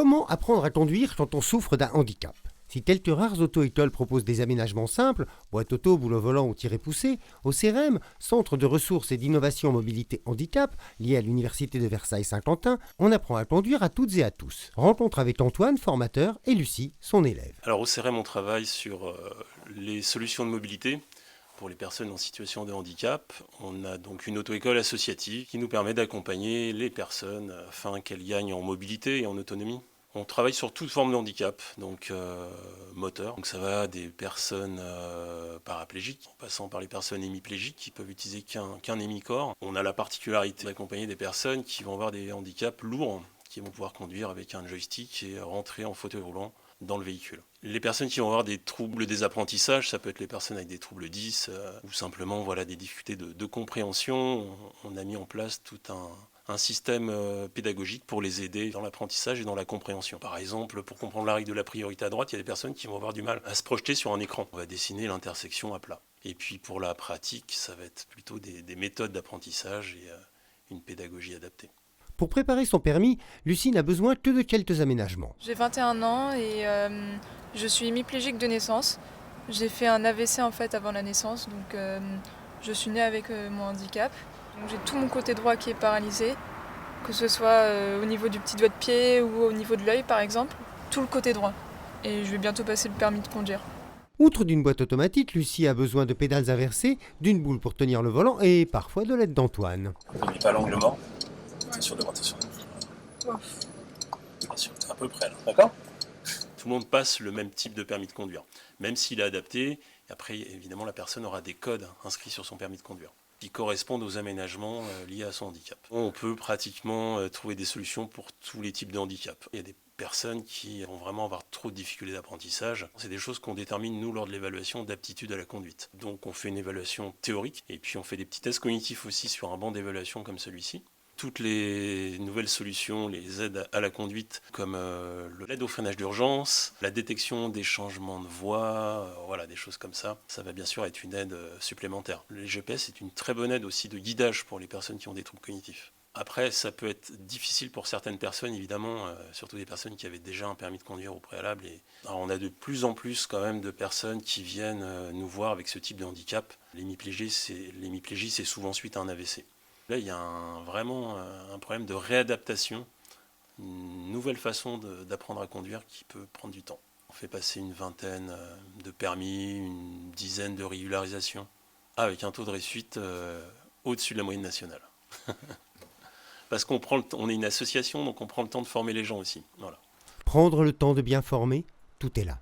Comment apprendre à conduire quand on souffre d'un handicap? Si quelques rares auto-écoles proposent des aménagements simples, boîte auto, boulot volant ou tiré poussé, au CEREM, Centre de ressources et d'innovation mobilité handicap, lié à l'Université de Versailles-Saint-Quentin, on apprend à conduire à toutes et à tous. Rencontre avec Antoine, formateur, et Lucie, son élève. Alors au CRM, on travaille sur les solutions de mobilité pour les personnes en situation de handicap. On a donc une auto-école associative qui nous permet d'accompagner les personnes afin qu'elles gagnent en mobilité et en autonomie. On travaille sur toute forme de handicap, donc moteur. Donc ça va des personnes paraplégiques, en passant par les personnes hémiplégiques qui peuvent utiliser qu'un hémicorps. On a la particularité d'accompagner des personnes qui vont avoir des handicaps lourds, qui vont pouvoir conduire avec un joystick et rentrer en fauteuil roulant dans le véhicule. Les personnes qui vont avoir des troubles des apprentissages, ça peut être les personnes avec des troubles 10 ou simplement des difficultés de compréhension. On a mis en place tout un système pédagogique pour les aider dans l'apprentissage et dans la compréhension. Par exemple, pour comprendre la règle de la priorité à droite, il y a des personnes qui vont avoir du mal à se projeter sur un écran. On va dessiner l'intersection à plat. Et puis pour la pratique, ça va être plutôt des méthodes d'apprentissage et une pédagogie adaptée. Pour préparer son permis, Lucie n'a besoin que de quelques aménagements. J'ai 21 ans et je suis hémiplégique de naissance. J'ai fait un AVC en fait avant la naissance, donc je suis née avec mon handicap. Donc, j'ai tout mon côté droit qui est paralysé, que ce soit au niveau du petit doigt de pied ou au niveau de l'œil par exemple, tout le côté droit. Et je vais bientôt passer le permis de conduire. Outre d'une boîte automatique, Lucie a besoin de pédales inversées, d'une boule pour tenir le volant et parfois de l'aide d'Antoine. Ne mets pas l'angle mort. Attention devant, attention. Attention, à peu près là, d'accord? Tout le monde passe le même type de permis de conduire, même s'il est adapté. Après, évidemment, la personne aura des codes inscrits sur son permis de conduire qui correspondent aux aménagements liés à son handicap. On peut pratiquement trouver des solutions pour tous les types de handicap. Il y a des personnes qui vont vraiment avoir trop de difficultés d'apprentissage. C'est des choses qu'on détermine, nous, lors de l'évaluation d'aptitude à la conduite. Donc, on fait une évaluation théorique et puis on fait des petits tests cognitifs aussi sur un banc d'évaluation comme celui-ci. Toutes les nouvelles solutions, les aides à la conduite, comme l'aide au freinage d'urgence, la détection des changements de voie, des choses comme ça, ça va bien sûr être une aide supplémentaire. Le GPS est une très bonne aide aussi de guidage pour les personnes qui ont des troubles cognitifs. Après, ça peut être difficile pour certaines personnes, évidemment, surtout des personnes qui avaient déjà un permis de conduire au préalable. Alors, on a de plus en plus quand même de personnes qui viennent nous voir avec ce type de handicap. L'hémiplégie, c'est souvent suite à un AVC. Là, il y a vraiment un problème de réadaptation, une nouvelle façon d'apprendre à conduire qui peut prendre du temps. On fait passer une vingtaine de permis, une dizaine de régularisations, avec un taux de réussite au-dessus de la moyenne nationale. Parce on est une association, donc on prend le temps de former les gens aussi. Voilà. Prendre le temps de bien former, tout est là.